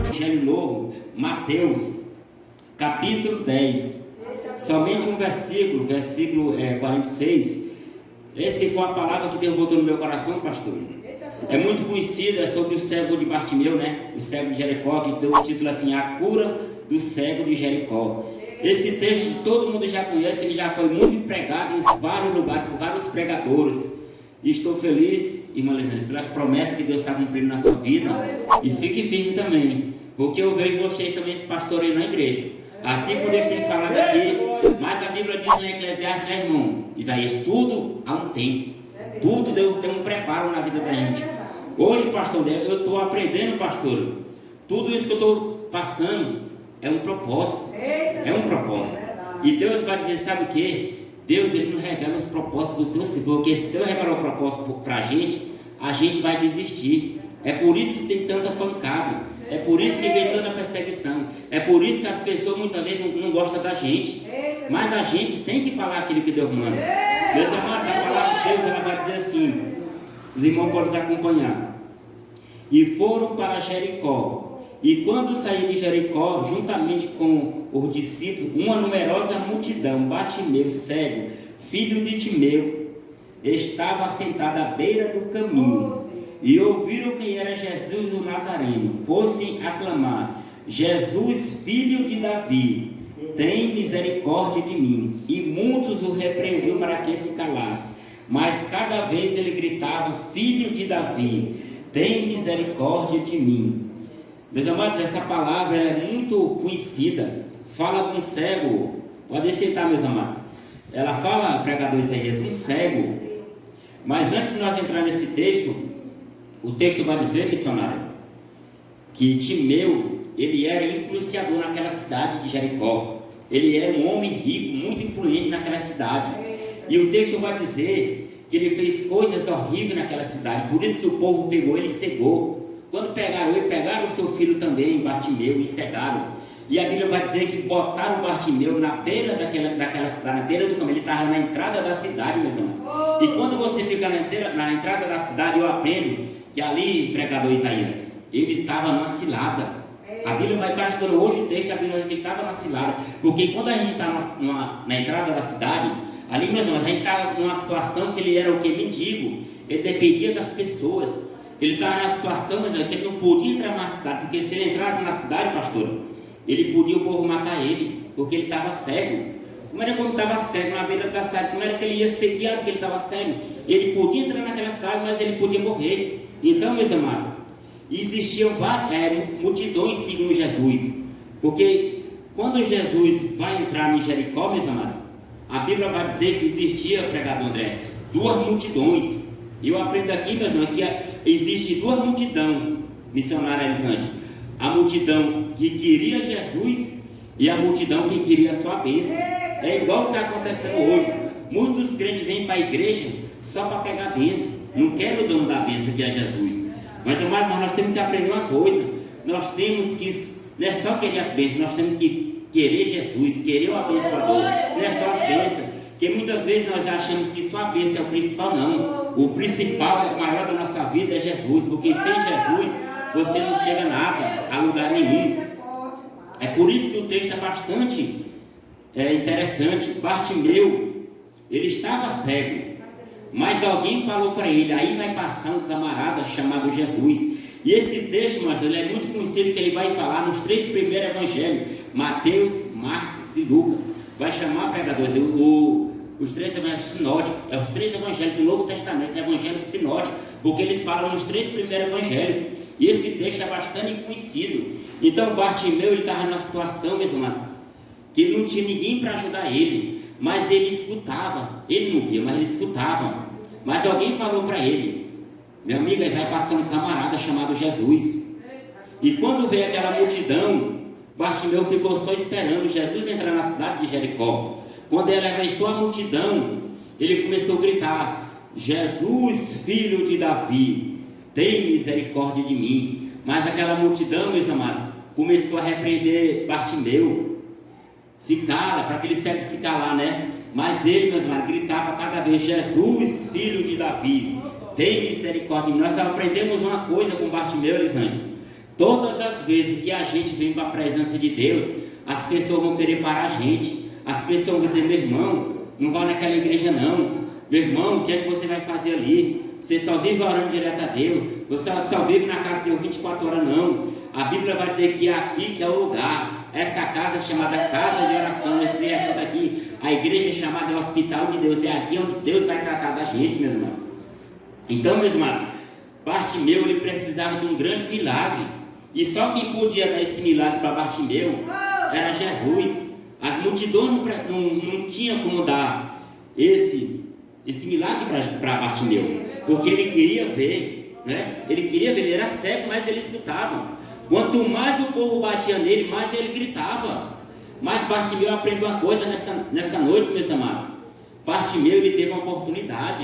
Evangelho novo, Mateus, capítulo 10. Somente um versículo 46. Essa foi a palavra que Deus botou no meu coração, pastor. É muito conhecida, é sobre o cego de Bartimeu, né? O cego de Jericó, que deu o título assim, A Cura do Cego de Jericó. Esse texto todo mundo já conhece, ele já foi muito pregado em vários lugares, por vários pregadores. E estou feliz, irmã Lisandra, pelas promessas que Deus está cumprindo na sua vida. E fique firme também, porque eu vejo vocês também se pastoreando na igreja. Assim como Deus tem falado aqui, mas a Bíblia diz na Eclesiastes, né, irmão? Isaías, tudo há um tempo. Tudo Deus tem um preparo na vida da gente. Hoje, pastor, eu estou aprendendo, pastor. Tudo isso que eu estou passando é um propósito. É um propósito. E Deus vai dizer, sabe o que? Deus, ele não revela os propósitos para os teus, porque se Deus revelar o propósito para a gente vai desistir. É por isso que tem tanta pancada. É por isso que vem tanta perseguição. É por isso que as pessoas muitas vezes não gostam da gente. Mas a gente tem que falar aquilo que Deus manda. Meus amados, a palavra de Deus, ela vai dizer assim. Os irmãos podem nos acompanhar. E foram para Jericó. E quando saíram de Jericó, juntamente com os discípulos, uma numerosa multidão, Bartimeu, cego, filho de Timeu, estava assentado à beira do caminho. E ouviram quem era Jesus o Nazareno, pôs-se a clamar: Jesus, filho de Davi, tem misericórdia de mim. E muitos o repreendiam para que se calasse. Mas cada vez ele gritava: Filho de Davi, tem misericórdia de mim. Meus amados, essa palavra é muito conhecida. Fala de um cego. Pode sentar, meus amados. Ela fala, pregador Isaías, de um cego. Mas antes de nós entrar nesse texto, o texto vai dizer, missionário, que Timeu, ele era influenciador naquela cidade de Jericó. Ele era um homem rico, muito influente naquela cidade. E o texto vai dizer que ele fez coisas horríveis naquela cidade. Por isso que o povo pegou ele e cegou. Quando pegaram ele, pegaram o seu filho também, Bartimeu, e cegaram. E a Bíblia vai dizer que botaram Bartimeu na beira daquela cidade, na beira do caminho. Ele estava na entrada da cidade, meus amados. E quando você fica na entrada da cidade, eu aprendo que ali, pregador Isaías, ele estava numa cilada. A Bíblia vai estar estudando hoje o texto, a Bíblia vai dizer que ele estava na cilada. Porque quando a gente está na entrada da cidade, ali, meus amados, a gente está numa situação que ele era o que? Mendigo. Ele dependia das pessoas. Ele estava na situação, mas ele não podia entrar na cidade, porque se ele entrasse na cidade, pastor, ele podia o povo matar ele, porque ele estava cego. Como era quando estava cego na beira da cidade? Como era que ele ia ser guiado, que ele estava cego? Ele podia entrar naquela cidade, mas ele podia morrer. Então, meus amados, existiam multidões seguindo Jesus, porque quando Jesus vai entrar em Jericó, meus amados, a Bíblia vai dizer que existia, pregador André, duas multidões. E eu aprendo aqui, meus irmãos, que existe duas multidões, missionária Elisângela. A multidão que queria Jesus e a multidão que queria a sua bênção. É igual o que está acontecendo hoje. Muitos crentes vêm para a igreja só para pegar a bênção. Não querem o dono da bênção, que é Jesus. Mas nós temos que aprender uma coisa. Nós temos que, não é só querer as bênçãos, nós temos que querer Jesus, querer o abençoador. Não é só as bênçãos. Porque muitas vezes nós achamos que só a bênção é o principal. Não. O principal, o maior da nossa vida é Jesus. Porque sem Jesus você não chega a nada, a lugar nenhum. É por isso que o texto é bastante interessante. Bartimeu, ele estava cego, mas alguém falou para ele. Aí vai passar um camarada chamado Jesus. E esse texto, mas ele é muito conhecido, que ele vai falar nos 3 primeiros evangelhos: Mateus, Marcos e Lucas. Vai chamar pregadores, os 3 evangelhos sinóticos. É os 3 evangelhos do Novo Testamento, evangelhos sinóticos, porque eles falam nos 3 primeiros evangelhos. E esse texto é bastante conhecido. Então Bartimeu, ele estava na situação, meus amados, que ele não tinha ninguém para ajudar ele, mas ele escutava. Ele não via, mas ele escutava. Mas alguém falou para ele: meu amigo, aí vai passando um camarada chamado Jesus. E quando veio aquela multidão, Bartimeu ficou só esperando Jesus entrar na cidade de Jericó. Quando ele avistou a multidão, ele começou a gritar: Jesus, filho de Davi, tem misericórdia de mim. Mas aquela multidão, meus amados, começou a repreender Bartimeu: se cala, para que ele se calar, né? Mas ele, meus amados, gritava cada vez: Jesus, filho de Davi, tem misericórdia de mim. Nós aprendemos uma coisa com Bartimeu, Elisângela, Todas as vezes que a gente vem para a presença de Deus, as pessoas vão querer parar a gente. As pessoas vão dizer: meu irmão, não vá naquela igreja não. Meu irmão, o que é que você vai fazer ali? Você só vive orando direto a Deus. Você só vive na casa de Deus 24 horas não. A Bíblia vai dizer que é aqui que é o lugar. Essa casa é chamada casa de oração. Essa daqui, a igreja é chamada Hospital de Deus. É aqui onde Deus vai tratar da gente, meus irmãos. Então, meus irmãos, Bartimeu, ele precisava de um grande milagre. E só quem podia dar esse milagre para Bartimeu era Jesus. As multidões não tinham como dar esse milagre para Bartimeu, porque ele queria ver, né? Ele queria ver, ele era cego, mas ele escutava. Quanto mais o povo batia nele, mais ele gritava. Mas Bartimeu aprendeu uma coisa nessa noite, meus amados. Bartimeu, ele teve uma oportunidade.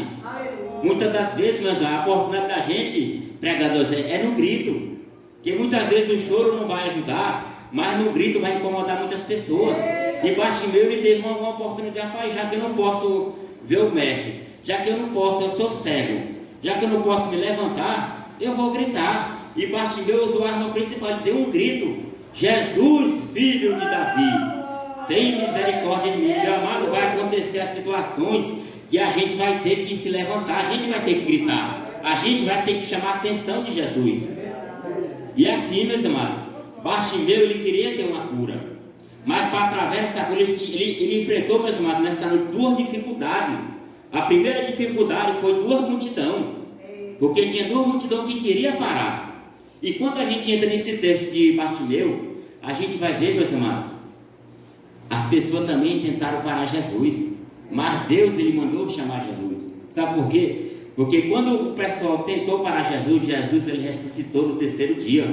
Muitas das vezes, meus amados, a oportunidade da gente, pregadores, é no grito. Porque muitas vezes o choro não vai ajudar, mas no grito vai incomodar muitas pessoas. E Bartimeu, ele teve uma oportunidade: rapaz, já que eu não posso ver o mestre, já que eu não posso, eu sou cego, já que eu não posso me levantar, eu vou gritar. E Bartimeu usou a arma principal, ele deu um grito: Jesus, filho de Davi, tem misericórdia de mim. Meu amado, vai acontecer as situações que a gente vai ter que se levantar, a gente vai ter que gritar, a gente vai ter que chamar a atenção de Jesus. E assim, meus amados, Bartimeu, ele queria ter uma cura, mas para através dessa cura, ele enfrentou, meus amados, nessa noite, duas dificuldades. A primeira dificuldade foi duas multidões, porque tinha duas multidões que queria parar. E quando a gente entra nesse texto de Bartimeu, a gente vai ver, meus amados, as pessoas também tentaram parar Jesus, mas Deus, ele mandou chamar Jesus. Sabe por quê? Porque quando o pessoal tentou parar Jesus, ele ressuscitou no terceiro dia.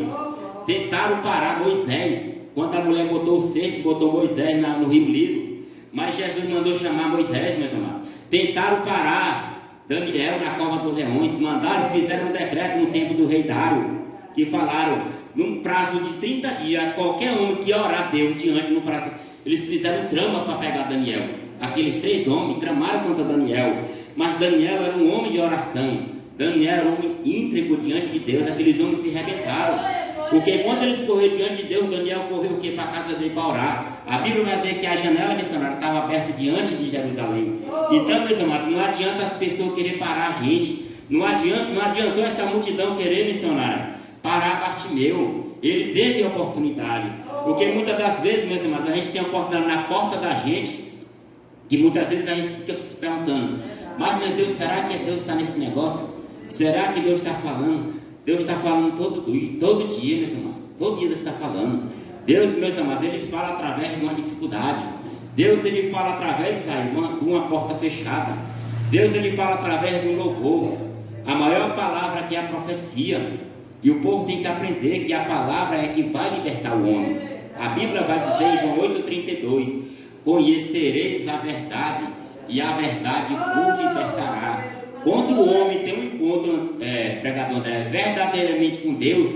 Tentaram parar Moisés, quando a mulher botou o cesto, botou Moisés no rio Lírio, mas Jesus mandou chamar Moisés, meus amados. Tentaram parar Daniel na cova dos leões, fizeram um decreto no tempo do rei Dário, que falaram: num prazo de 30 dias, qualquer homem que orar a Deus diante no prazo, eles fizeram trama para pegar Daniel. Aqueles 3 homens tramaram contra Daniel, mas Daniel era um homem de oração, Daniel era um homem íntegro diante de Deus. Aqueles homens se arrebentaram, porque quando eles correram diante de Deus, Daniel correu o quê? Para a casa dele para orar. A Bíblia vai dizer que a janela missionária estava aberta diante de Jerusalém. Então, meus amados, não adianta as pessoas querer parar a gente. Não adiantou essa multidão querer, missionária, parar Bartimeu. Ele teve oportunidade. Porque muitas das vezes, meus amados, a gente tem oportunidade na porta da gente, que muitas vezes a gente fica se perguntando: mas meu Deus, será que Deus está nesse negócio? Será que Deus está falando? Deus está falando todo dia, meus amados. Todo dia Deus está falando. Deus, meus amados, Ele fala através de uma dificuldade. Deus, Ele fala através de uma porta fechada. Deus, Ele fala através de um louvor. A maior palavra que é a profecia. E o povo tem que aprender que a palavra é que vai libertar o homem. A Bíblia vai dizer em João 8,32: conhecereis a verdade, e a verdade vos libertará. Quando o homem tem um encontro, pregador André, verdadeiramente com Deus,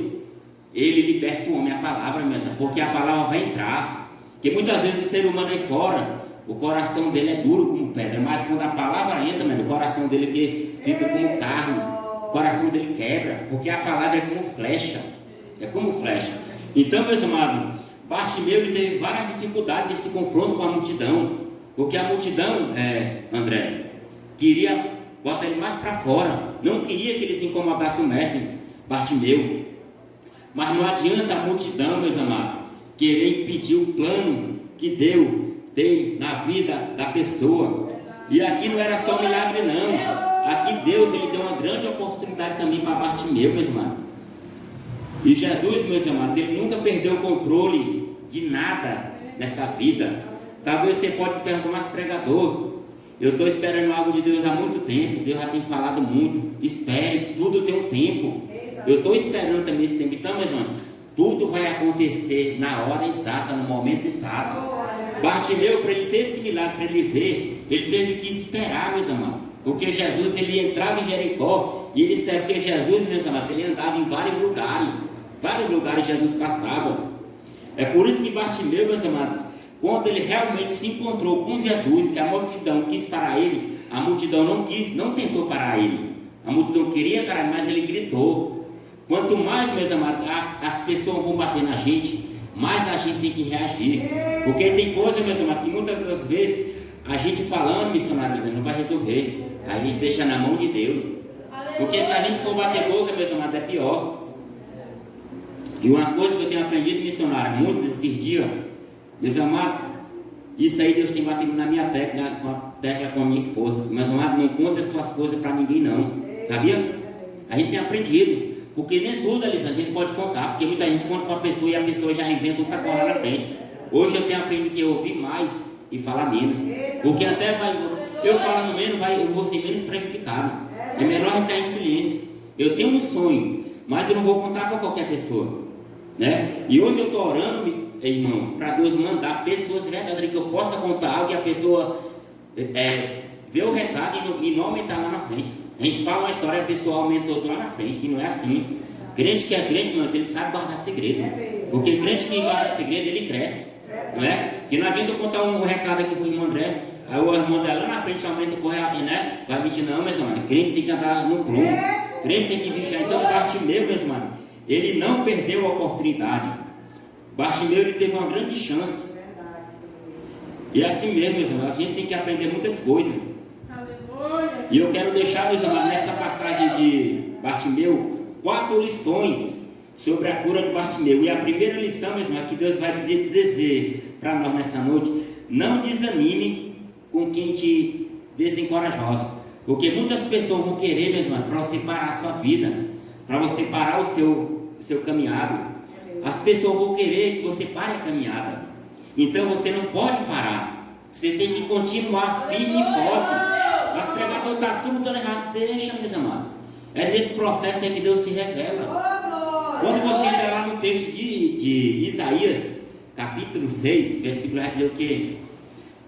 ele liberta o homem, a palavra mesmo, porque a palavra vai entrar. Porque muitas vezes o ser humano aí fora, o coração dele é duro como pedra, mas quando a palavra entra, o coração dele fica como carne, o coração dele quebra, porque a palavra é como flecha. É como flecha. Então, meus amados, Bartimeu, ele teve várias dificuldades nesse confronto com a multidão, porque a multidão, André, queria botar ele mais para fora, não queria que eles incomodassem o mestre Bartimeu. Mas não adianta a multidão, meus amados, querer impedir o plano que Deus tem na vida da pessoa. E aqui não era só milagre não, aqui Deus, ele deu uma grande oportunidade também para Bartimeu, meus amados. E Jesus, meus amados, ele nunca perdeu o controle de nada nessa vida. Talvez você pode perguntar: mas pregador, eu estou esperando algo de Deus há muito tempo, Deus já tem falado muito. Espere, tudo tem um tempo. Eu estou esperando também esse tempo. Então, meus irmãos, tudo vai acontecer na hora exata, no momento exato. Bartimeu, para ele ter esse milagre, para ele ver, ele teve que esperar, meus amados. Porque Jesus, ele entrava em Jericó, e ele sabe que Jesus, meus amados, ele andava em vários lugares Jesus passava. É por isso que Bartimeu, meus amados, quando ele realmente se encontrou com Jesus, que a multidão quis parar ele, a multidão não tentou parar ele. A multidão queria parar, mas ele gritou. Quanto mais, meus amados, as pessoas vão bater na gente, mais a gente tem que reagir. Porque tem coisa, meus amados, que muitas das vezes a gente falando, missionário, não vai resolver. A gente deixa na mão de Deus. Porque se a gente for bater boca, meus amados, é pior. E uma coisa que eu tenho aprendido, missionário, muitos esses dias, meus amados, isso aí Deus tem batido na minha tecla com a minha esposa. Meus amados, não conta as suas coisas para ninguém não. Sabia? A gente tem aprendido. Porque nem tudo, Alice, a gente pode contar. Porque muita gente conta para a pessoa e a pessoa já inventa outra coisa lá na frente. Hoje eu tenho aprendido que eu ouvir mais e falar menos. Porque até eu falando menos, eu vou ser menos prejudicado. É melhor a gente estar em silêncio. Eu tenho um sonho, mas eu não vou contar para qualquer pessoa, né? E hoje eu estou orando, irmãos, para Deus mandar pessoas verdadeiras que eu possa contar algo e a pessoa ver o recado e não aumentar lá na frente. A gente fala uma história e a pessoa aumentou lá na frente, e não é assim. Crente que é crente, irmãos, ele sabe guardar segredo. Porque crente que guarda segredo, ele cresce, não é? Que não adianta eu contar um recado aqui para o irmão André, aí o irmão dela lá na frente aumenta, corre, né? Vai mentir, não, meus irmãos. Crente tem que andar no prumo, crente tem que vigiar. Então, Bartimeu, meus irmãos, ele não perdeu a oportunidade. Bartimeu, ele teve uma grande chance. E assim mesmo, meus irmãos, a gente tem que aprender muitas coisas. E eu quero deixar, meus irmãos, nessa passagem de Bartimeu, 4 lições sobre a cura de Bartimeu. E a primeira lição, meus irmãos, que Deus vai dizer para nós nessa noite: não desanime com quem te desencorajosa. Porque muitas pessoas vão querer, meus irmãos, para você parar a sua vida, para você parar o seu caminhado. As pessoas vão querer que você pare a caminhada. Então você não pode parar. Você tem que continuar firme e forte. Mas pregador está tudo dando errado. Deixa, meus amados. É nesse processo aí que Deus se revela. Quando você entra lá no texto de Isaías, capítulo 6, versículo, vai dizer o quê?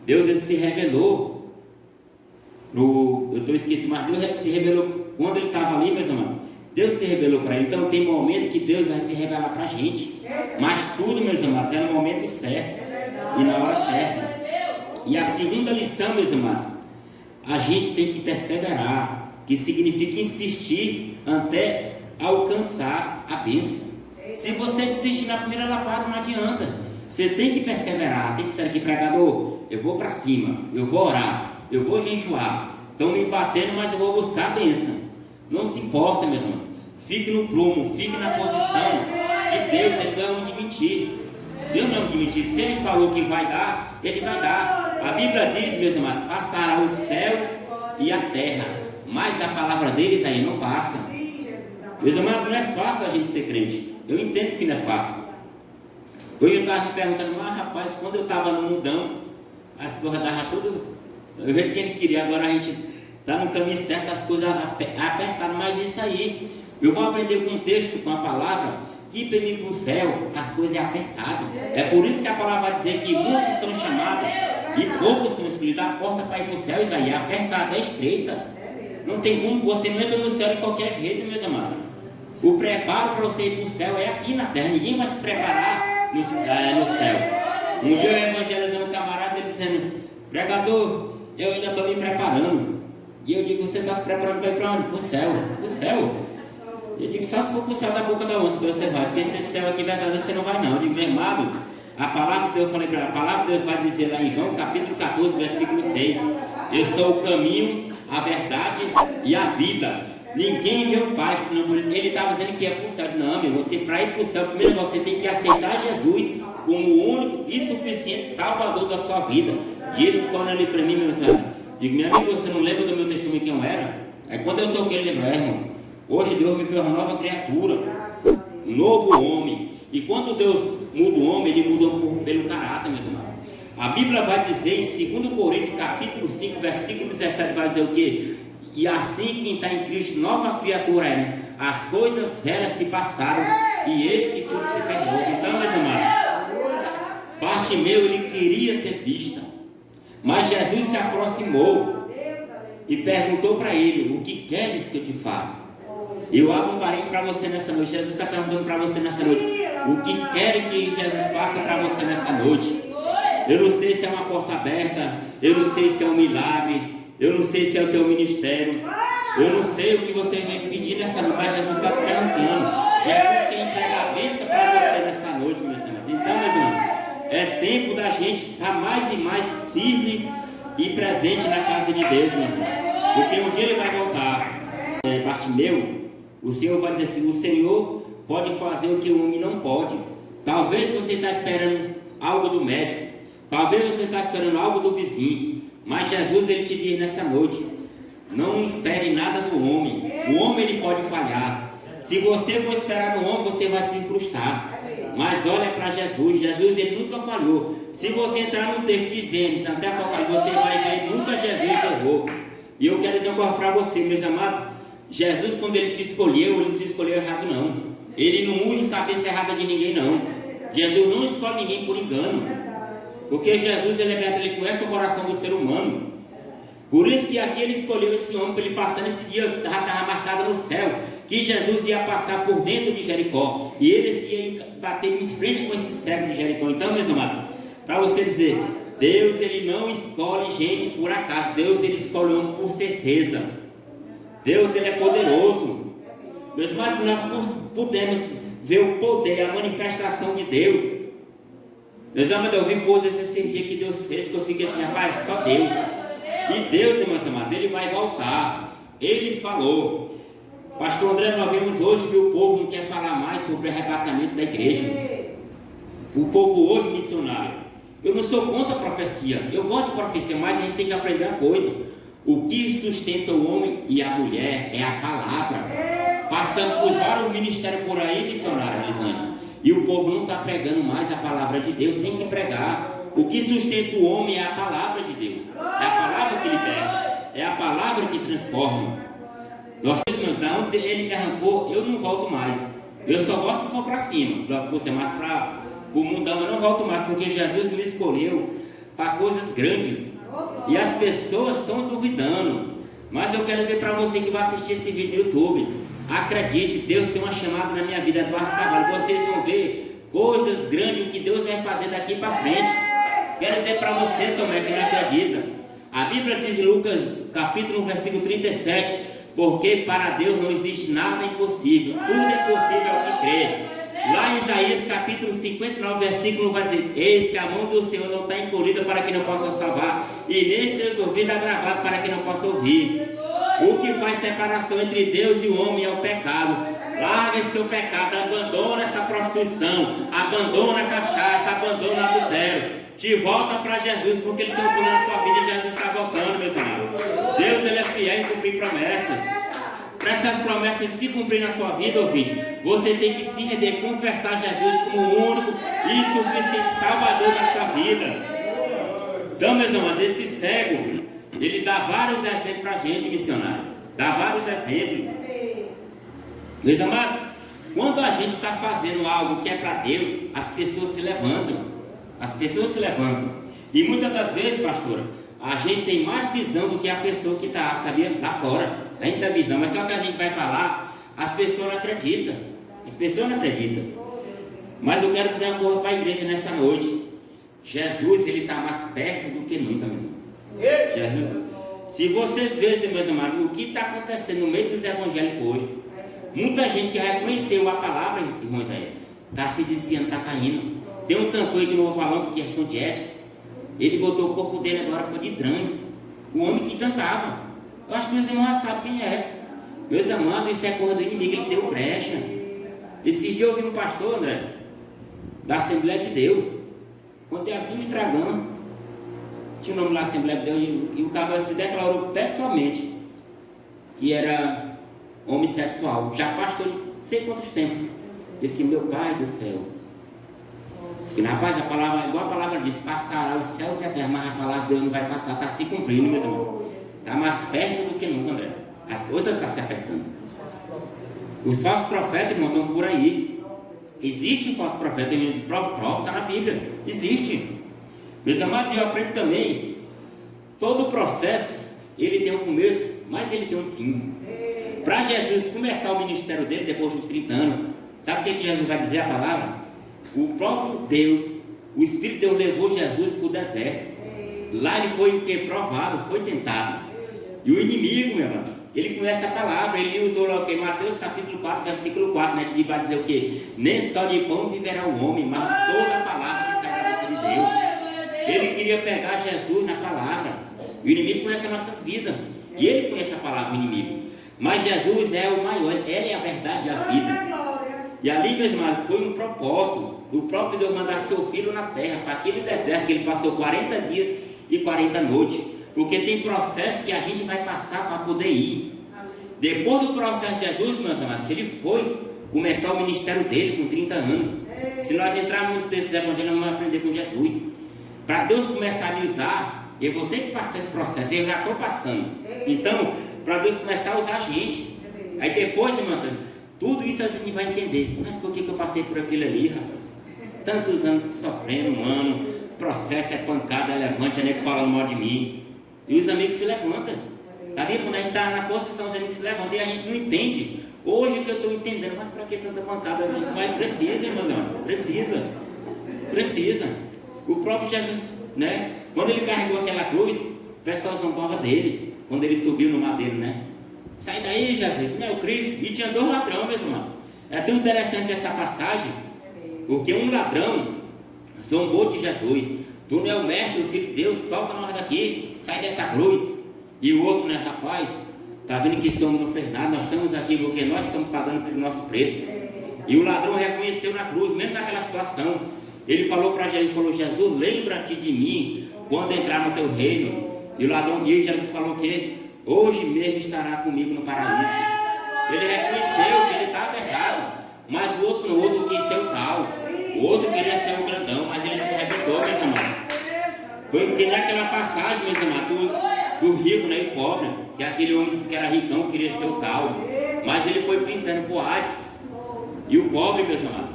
Deus, ele se revelou. Eu estou esquecido, mas Deus se revelou quando ele estava ali, meus amados. Deus se revelou para ele. Então tem momento que Deus vai se revelar para a gente. Mas tudo, meus amados, é no momento certo e na hora certa. E a segunda lição, meus amados, a gente tem que perseverar, que significa insistir até alcançar a bênção. Se você desistir na primeira lapada, não adianta. Você tem que perseverar, tem que ser aqui, pregador, eu vou para cima, eu vou orar, eu vou jejuar. Estão me batendo, mas eu vou buscar a bênção. Não se importa, meus irmãos. Fique no prumo, fique na posição, que Deus, ele não é homem de mentir. Deus não é homem de mentir. Se ele falou que vai dar, ele vai dar. A Bíblia diz, meus amados, passará os céus e a terra, mas a palavra deles aí não passa. Meus amados, não é fácil a gente ser crente. Eu entendo que não é fácil. Hoje eu estava me perguntando, mas rapaz, quando eu estava no mundão, as coisas davam tudo, eu vejo que ele queria. Agora a gente está no caminho certo, as coisas apertaram. Mas isso aí, eu vou aprender com um texto, com a palavra, que para mim para o céu, as coisas é apertado. É por isso que a palavra vai dizer que muitos são chamados e poucos são escolhidos. A porta para ir para o céu, isso aí é apertada, é estreita. Não tem como, você não entra no céu de qualquer jeito, meus amados. O preparo para você ir para o céu é aqui na terra. Ninguém vai se preparar no céu. Um dia eu evangelizando um camarada, ele dizendo, pregador, eu ainda estou me preparando. E eu digo, você está se preparando para ir para onde? Para o céu. Para o céu. Eu digo, só se for para o céu da boca da onça que você vai. Porque esse céu aqui verdadeiro você não vai não. Eu digo, meu amado, a palavra de Deus, eu falei para ele, a palavra de Deus vai dizer lá em João capítulo 14, versículo 6. Eu sou o caminho, a verdade e a vida. Ninguém vê o Pai, senão ele estava dizendo que ia para o céu. Não, meu, você para ir para o céu, primeiro você tem que aceitar Jesus como o único e suficiente Salvador da sua vida. E ele ficou olhando ali para mim, meu irmão. Digo, meu amigo, você não lembra do meu testemunho quem eu era? Aí quando eu toquei, ele lembrou, irmão, hoje Deus me fez uma nova criatura, um novo homem. E quando Deus muda o homem, ele muda pelo caráter, meus irmãos. A Bíblia vai dizer em 2 Coríntios capítulo 5, versículo 17, vai dizer o quê? E assim quem está em Cristo, nova criatura é, né? As coisas velhas se passaram e eis que tudo se fez novo. Então, meus amados, Bartimeu, ele queria ter vista, mas Jesus se aproximou e perguntou para ele, o que queres que eu te faça? Eu abro um parente para você nessa noite. Jesus está perguntando para você nessa noite, o que quer que Jesus faça para você nessa noite? Eu não sei se é uma porta aberta, eu não sei se é um milagre, eu não sei se é o teu ministério, eu não sei o que você vem pedir nessa noite, mas Jesus está perguntando. Jesus quer entregar a bênção para você nessa noite, meus irmãos. Então, meus irmãos, é tempo da gente estar mais e mais firme e presente na casa de Deus, meus irmãos. Porque um dia ele vai voltar. Bartimeu, o Senhor vai dizer assim: o Senhor pode fazer o que o homem não pode. Talvez você está esperando algo do médico, talvez você está esperando algo do vizinho, mas Jesus ele te diz nessa noite: não espere nada do homem. O homem ele pode falhar. Se você for esperar no homem, você vai se frustrar. Mas olha para Jesus. Jesus ele nunca falhou. Se você entrar no texto de Gênesis até Apocalipse, você vai ver nunca Jesus errou. E eu quero dizer uma coisa para você, meus amados. Jesus, quando ele te escolheu, ele não te escolheu errado não. Ele não unge cabeça errada de ninguém não. Jesus não escolhe ninguém por engano. Porque Jesus ele é verdade, ele conhece o coração do ser humano. Por isso que aqui ele escolheu esse homem para ele passar nesse dia, já estava marcado no céu, que Jesus ia passar por dentro de Jericó. E ele ia bater em frente com esse cego de Jericó. Então, meus amados, para você dizer, Deus ele não escolhe gente por acaso. Deus ele escolhe homem por certeza. Deus ele é poderoso. Meus irmãos, nós podemos ver o poder, a manifestação de Deus. Meus amados, eu vi coisas esse dia que Deus fez, que eu fiquei assim, rapaz, só Deus. E Deus, meus amados, ele vai voltar. Ele falou. Pastor André, nós vimos hoje que o povo não quer falar mais sobre o arrebatamento da igreja. O povo hoje missionário. Eu não sou contra a profecia. Eu gosto de profecia, mas a gente tem que aprender uma coisa. O que sustenta o homem e a mulher é a palavra. Passando por vários ministérios por aí, missionário, Elisângela. E o povo não está pregando mais a palavra de Deus. Tem que pregar. O que sustenta o homem é a palavra de Deus. É a palavra que liberta. É a palavra que transforma. Nós mesmos, da onde ele me arrancou, eu não volto mais. Eu só volto se for para cima. Você mais para o mundão, eu não volto mais. Porque Jesus me escolheu para coisas grandes. E as pessoas estão duvidando. Mas eu quero dizer para você que vai assistir esse vídeo no YouTube, acredite, Deus tem uma chamada na minha vida, Eduardo Carvalho. Vocês vão ver coisas grandes, o que Deus vai fazer daqui para frente. Quero dizer para você, Tomé, que não acredita. A Bíblia diz em Lucas, capítulo 1, versículo 37, porque para Deus não existe nada impossível, tudo é possível ao que crê. Lá em Isaías, capítulo 59, versículo 1, vai dizer: eis que a mão do Senhor não está encolhida para que não possa salvar, e nem seus ouvidos agravados para que não possa ouvir. O que faz separação entre Deus e o homem é o pecado. Larga esse teu pecado, abandona essa prostituição, abandona a cachaça, abandona o adultério. Te volta para Jesus, porque Ele tem um plano na tua vida e Jesus está voltando, meus amados. Deus Ele é fiel em cumprir promessas. Para essas promessas se cumprir na sua vida, ouvinte, você tem que se render, confessar Jesus como o único e suficiente Salvador da sua vida. Então, meus amados, esse cego, ele dá vários exemplos para a gente, missionário. Dá vários exemplos. Meus amados, quando a gente está fazendo algo que é para Deus, as pessoas se levantam. As pessoas se levantam. E muitas das vezes, pastora, a gente tem mais visão do que a pessoa que está, sabia, está fora. A gente tem visão, mas só que a gente vai falar, as pessoas não acreditam. As pessoas não acreditam. Mas eu quero dizer uma coisa para a igreja nessa noite. Jesus, ele está mais perto do que nunca, meus irmãos. Jesus. Se vocês veem, meus amados, o que está acontecendo no meio dos evangélicos hoje, muita gente que reconheceu a palavra, irmãos, está se desviando, está caindo. Tem um cantor aí que não vou falar por questão de ética. Ele botou o corpo dele agora, foi de transe. O homem que cantava. Eu acho que meus irmãos já sabem quem é. Meus amados, isso é coisa do inimigo, ele deu brecha. Esse dia eu ouvi um pastor, André, da Assembleia de Deus. Quando ele abriu o Estragão, tinha o nome lá, Assembleia de Deus, e o cara se declarou pessoalmente que era homossexual. Já pastor de não sei quantos tempos. Eu fiquei, meu pai do céu. E rapaz, a palavra, igual a palavra diz, passará os céus e a terra, mas a palavra de Deus não vai passar, está se cumprindo, meus irmãos. Está mais perto do que nunca, André. As coisas estão se apertando. Os falsos profetas, irmão, estão por aí. Existe um falso profeta, o próprio profeta está na Bíblia. Existe. Meus amados, eu aprendo também, todo processo, ele tem um começo, mas ele tem um fim. Para Jesus começar o ministério dele, depois dos 30 anos, sabe o que Jesus vai dizer a palavra? O próprio Deus, o Espírito de Deus levou Jesus para o deserto. Lá ele foi o que? Provado, foi tentado. E o inimigo, meu irmão, ele conhece a palavra, ele usou lá o que? Mateus capítulo 4, versículo 4, né? Que vai dizer o que? Nem só de pão viverá o homem, mas de toda a palavra que sai da boca de Deus. Ele queria pegar Jesus na palavra. O inimigo conhece as nossas vidas, e ele conhece a palavra do inimigo. Mas Jesus é o maior, ele é a verdade e a vida. E ali, meus irmãos, foi um propósito do próprio Deus mandar seu filho na terra, para aquele deserto que ele passou 40 dias e 40 noites. Porque tem processo que a gente vai passar para poder ir. Depois do processo de Jesus, meus amados, que ele foi começar o ministério dele com 30 anos. Se nós entrarmos nos textos do Evangelho, nós vamos aprender com Jesus. Para Deus começar a me usar, eu vou ter que passar esse processo. Eu já estou passando. Então, para Deus começar a usar a gente. Aí depois, irmãos, tudo isso a gente vai entender. Mas por que eu passei por aquilo ali, rapaz? Tantos anos sofrendo, um ano, processo é pancada, é levante, é nego falando mal de mim. E os amigos se levantam. Sabia? Quando a gente está na posição, os amigos se levantam e a gente não entende. Hoje que eu estou entendendo, mas para que tanta pancada? Mas precisa, irmãos, precisa. O próprio Jesus, né? Quando ele carregou aquela cruz, o pessoal zombava dele. Quando ele subiu no madeiro, né? Sai daí, Jesus, não é o Cristo. E tinha 2 ladrões, meus irmãos. É tão interessante essa passagem, porque um ladrão zombou de Jesus. Tu não é o mestre, o filho de Deus, solta nós daqui, sai dessa cruz. E o outro, né, rapaz, tá vendo que esse homem não fez nada, nós estamos aqui porque nós estamos pagando pelo nosso preço. E o ladrão reconheceu na cruz, mesmo naquela situação. Ele falou para Jesus, falou: Jesus, lembra-te de mim quando entrar no teu reino. E o ladrão, e Jesus falou o quê? Hoje mesmo estará comigo no paraíso. Ele reconheceu que ele estava errado, mas o outro quis ser o tal. O outro queria ser o grandão, mas ele se arrebentou, meus amados. Foi porque naquela passagem, meus amados, do rico, né, e pobre, que aquele homem disse que era ricão, queria ser o tal, mas ele foi para o inferno, para o Hades. E o pobre, meus amados,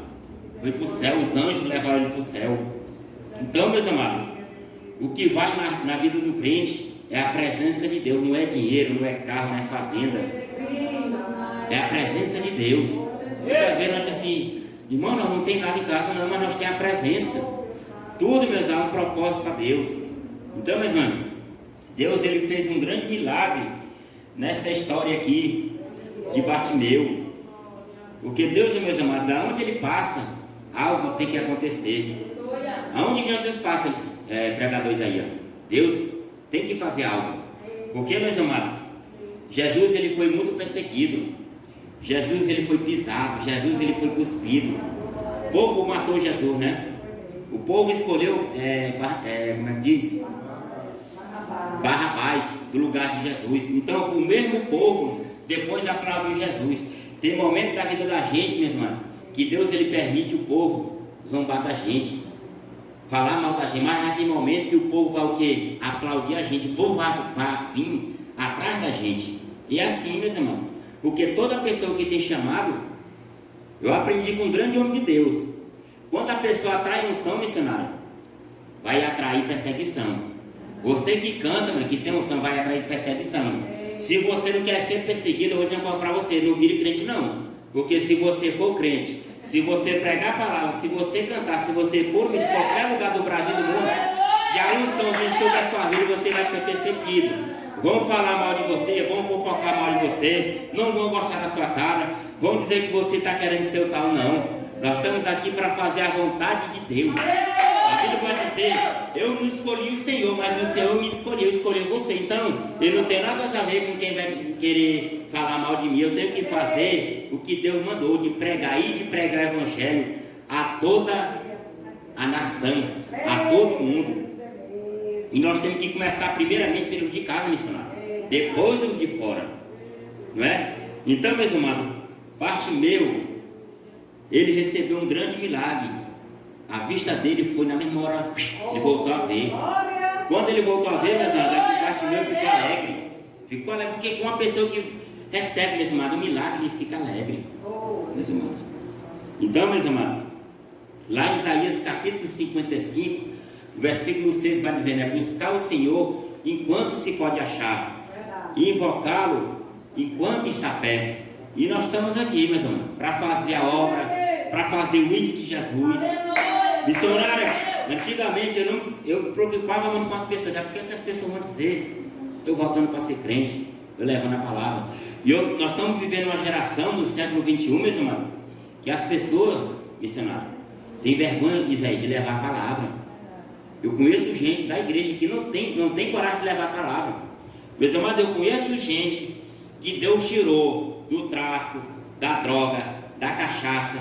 foi para o céu, os anjos levaram ele para o céu. Então, meus amados, o que vale na vida do crente é a presença de Deus, não é dinheiro, não é carro, não é fazenda, é a presença de Deus. Muitas vezes nós assim, irmão, nós não tem nada em casa não, mas nós temos a presença. Tudo, meus irmãos, é um propósito para Deus. Então, meus irmãos, Deus ele fez um grande milagre nessa história aqui de Bartimeu. Porque Deus, meus amados, aonde ele passa, algo tem que acontecer. Aonde Jesus passa, pregador Isaías, Deus tem que fazer algo. Porque, meus amados, Jesus ele foi muito perseguido. Jesus ele foi pisado, Jesus ele foi cuspido. O povo matou Jesus, né? O povo escolheu, como é que diz? Barrabás, do lugar de Jesus. Então o mesmo povo depois aplaudiu Jesus. Tem momento da vida da gente, meus irmãos, que Deus ele permite o povo zombar da gente, falar mal da gente, mas tem momento que o povo vai o quê? Aplaudir a gente, o povo vai vir atrás da gente. E é assim, meus irmãos. Porque toda pessoa que tem chamado, eu aprendi com um grande homem de Deus. Quando a pessoa atrai unção, missionário, vai atrair perseguição. Você que canta, que tem unção, vai atrair perseguição. Se você não quer ser perseguido, eu vou dizer uma coisa para você: não vire crente não. Porque se você for crente, se você pregar a palavra, se você cantar, se você for de qualquer lugar do Brasil e do mundo, se a unção vir sobre a sua vida, você vai ser perseguido. Vão falar mal de você, vão fofocar mal de você, não vão gostar da sua cara, vão dizer que você está querendo ser o tal. Não, nós estamos aqui para fazer a vontade de Deus. A Bíblia pode dizer: eu não escolhi o Senhor, mas o Senhor me escolheu você. Então, eu não tenho nada a ver com quem vai querer falar mal de mim. Eu tenho que fazer o que Deus mandou, de pregar e de pregar o Evangelho a toda a nação, a todo mundo. E nós temos que começar primeiramente pelos de casa, missionário, depois os de fora, não é? Então, meus amados, Bartimeu, ele recebeu um grande milagre. A vista dele foi na mesma hora, ele voltou a ver. Quando ele voltou a ver, meus amados, Bartimeu ficou alegre. Ficou alegre, porque com uma pessoa que recebe, meus amados, um milagre, ele fica alegre, meus amados. Então, meus amados, lá em Isaías capítulo 55, versículo 6 vai dizer, né? Buscar o Senhor enquanto se pode achar, invocá-lo enquanto está perto. E nós estamos aqui, meus irmãos, para fazer a obra, para fazer o ID de Jesus. Missionária, antigamente eu preocupava muito com as pessoas, porque o que as pessoas vão dizer? Eu voltando para ser crente, eu levando a palavra. Nós estamos vivendo uma geração do século XXI, meus irmãos, que as pessoas, missionário, têm vergonha, Isaí, de levar a palavra. Eu conheço gente da igreja que não tem coragem de levar a palavra. Meus amados, eu conheço gente que Deus tirou do tráfico, da droga, da cachaça,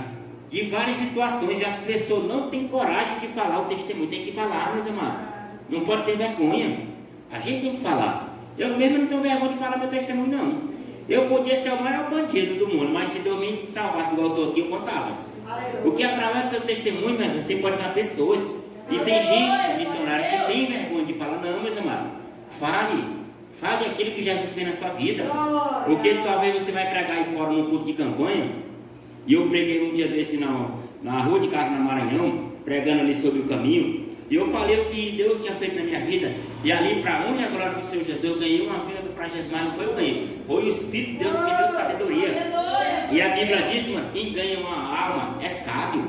de várias situações, e as pessoas não têm coragem de falar o testemunho. Tem que falar, meus amados. Não pode ter vergonha. A gente tem que falar. Eu mesmo não tenho vergonha de falar meu testemunho, não. Eu podia ser o maior bandido do mundo, mas se Deus me salvasse igual eu estou aqui, eu contava. Porque através do seu testemunho, você pode ganhar pessoas. E tem gente, missionária, que tem vergonha de falar. Não, meus amados, fale aquilo que Jesus fez na sua vida. Porque talvez você vai pregar aí fora num culto de campanha. E eu preguei um dia desse na rua de casa, na Maranhão, pregando ali sobre o caminho. E eu falei o que Deus tinha feito na minha vida. E ali, para a honra e a glória do Senhor Jesus, eu ganhei uma vida para Jesus, mas não foi eu ganhei. Foi o Espírito de Deus que me deu sabedoria. E a Bíblia diz, mano, quem ganha uma alma é sábio.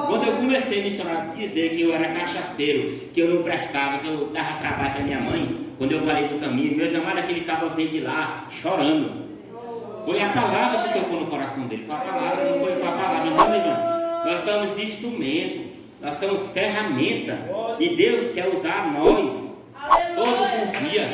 Quando eu comecei a missionar, dizer que eu era cachaceiro, que eu não prestava, que eu dava trabalho para minha mãe, quando eu falei do caminho, meus amados, aquele cabo veio de lá, chorando. Foi a palavra que tocou no coração dele. Foi a palavra, não foi a palavra. Então, meus irmãos, nós somos instrumento, nós somos ferramenta. E Deus quer usar nós todos os dias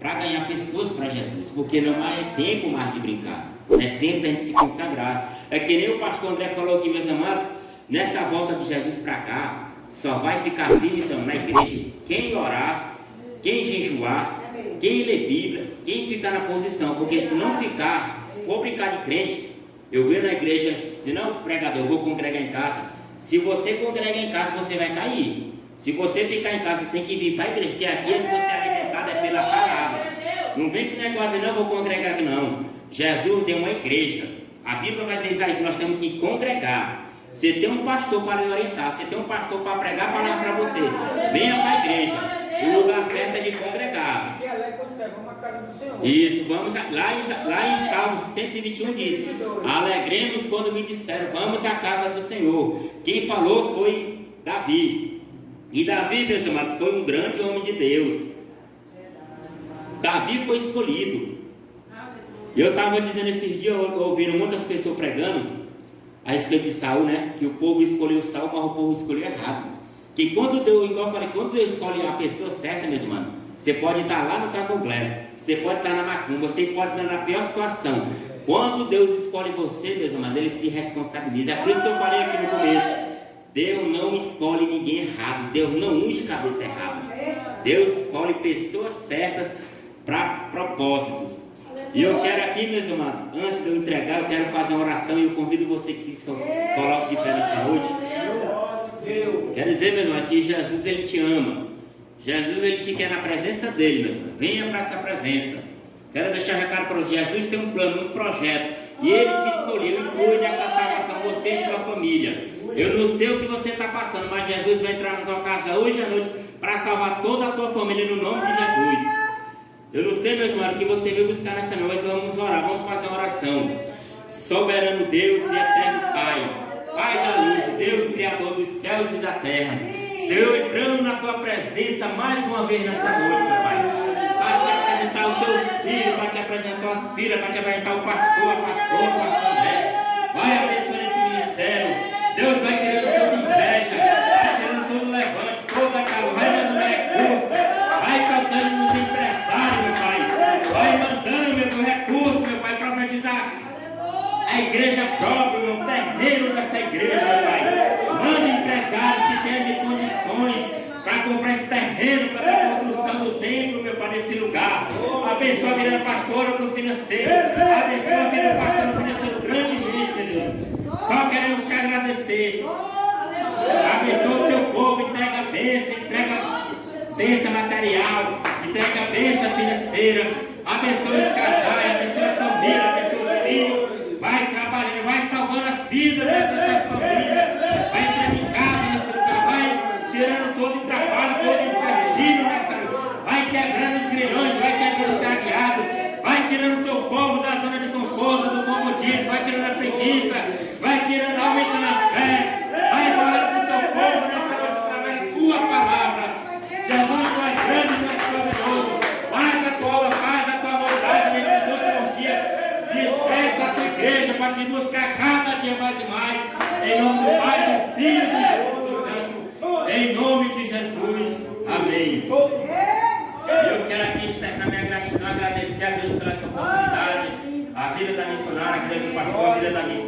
para ganhar pessoas para Jesus. Porque não é tempo mais de brincar. É tempo de a gente se consagrar. É que nem o pastor André falou aqui, meus amados, nessa volta de Jesus para cá, só vai ficar firme na igreja quem orar, quem jejuar, quem lê Bíblia, quem ficar na posição. Porque se não ficar, for brincar de crente, eu venho na igreja, dizer, não, pregador, eu vou congregar em casa. Se você congrega em casa, você vai cair. Se você ficar em casa, tem que vir para a igreja, porque aqui é que você é alimentado é pela palavra. Não vem com negócio, não, vou congregar aqui, não. Jesus deu uma igreja. A Bíblia vai dizer isso aí, que nós temos que congregar. Você tem um pastor para lhe orientar, você tem um pastor para pregar a palavra para você. Venha para a igreja. O lugar certo é de congregar. Isso, vamos lá em Salmos 121 diz: alegremos quando me disseram, vamos à casa do Senhor. Quem falou foi Davi. E Davi, meus amados, foi um grande homem de Deus. Davi foi escolhido. Eu estava dizendo esses dias, ouvindo muitas pessoas pregando a respeito de Saul, né? Que o povo escolheu Saul, mas o povo escolheu errado. Que quando Deus, igual eu falei, quando Deus escolhe a pessoa certa, meus irmãos, você pode estar lá no candomblé, você pode estar na macumba, você pode estar na pior situação. Quando Deus escolhe você, meus irmãos, Ele se responsabiliza. É por isso que eu falei aqui no começo, Deus não escolhe ninguém errado, Deus não unge cabeça errada. Deus escolhe pessoas certas para propósitos. E eu quero aqui, meus irmãos, antes de eu entregar, eu quero fazer uma oração e eu convido você que se coloque de pé nessa noite. Quero dizer, meus irmãos, que Jesus, Ele te ama. Jesus, Ele te quer na presença dEle, meus irmãos. Venha para essa presença. Quero deixar um recado para você. Jesus tem um plano, um projeto. E Ele te escolheu, inclui nessa salvação você e sua família. Eu não sei o que você está passando, mas Jesus vai entrar na tua casa hoje à noite para salvar toda a tua família no nome de Jesus. Eu não sei, meus irmãos, o que você veio buscar nessa noite, mas vamos orar, vamos fazer uma oração. Soberano Deus e eterno Pai, Pai da luz, Deus Criador dos céus e da terra, Senhor, entrando na tua presença mais uma vez nessa noite, meu Pai, para te apresentar os teus filhos, para te apresentar as filhas, para te apresentar o pastor, a pastora, o pastor André. Vai abençoando esse ministério. Deus vai tirando toda inveja, vai tirando todo levante, toda calor, vai mandando recurso, vai tocando nos empresários, meu Pai, vai mandando, meu recurso, meu Pai, profetizar a igreja própria, meu terreno dessa igreja, meu Pai. Manda empresários que tenham condições para comprar esse terreno para a construção do templo, meu Pai, nesse lugar. Abençoa a vida da pastora no financeiro, abençoa a vida da pastora no financeiro grandemente, meu Deus. Só queremos te agradecer. Abençoa o teu povo, entrega bênção material, entrega bênção financeira. Abençoa os casais, abençoa as famílias, abençoa os filhos. Vai trabalhando, vai salvando as vidas dessas famílias. Vai entrando em casa nesse lugar, vai tirando todo o trabalho, todo o empecilho nessa lugar. Vai quebrando os grilhões, vai quebrando o cadeado. Vai tirando o teu povo da zona de conforto, do comodismo, vai tirando a preguiça. Vai tirando, aumentando a fé. Vai falando para o teu povo nessa noite através da tua palavra. Jesus, tu és grande, tu és poderoso. Faz a tua obra, faz a tua vontade. minha gratidão, agradecer a Deus pela essa oportunidade. A vida da missionária, a vida do pastor, a vida da minha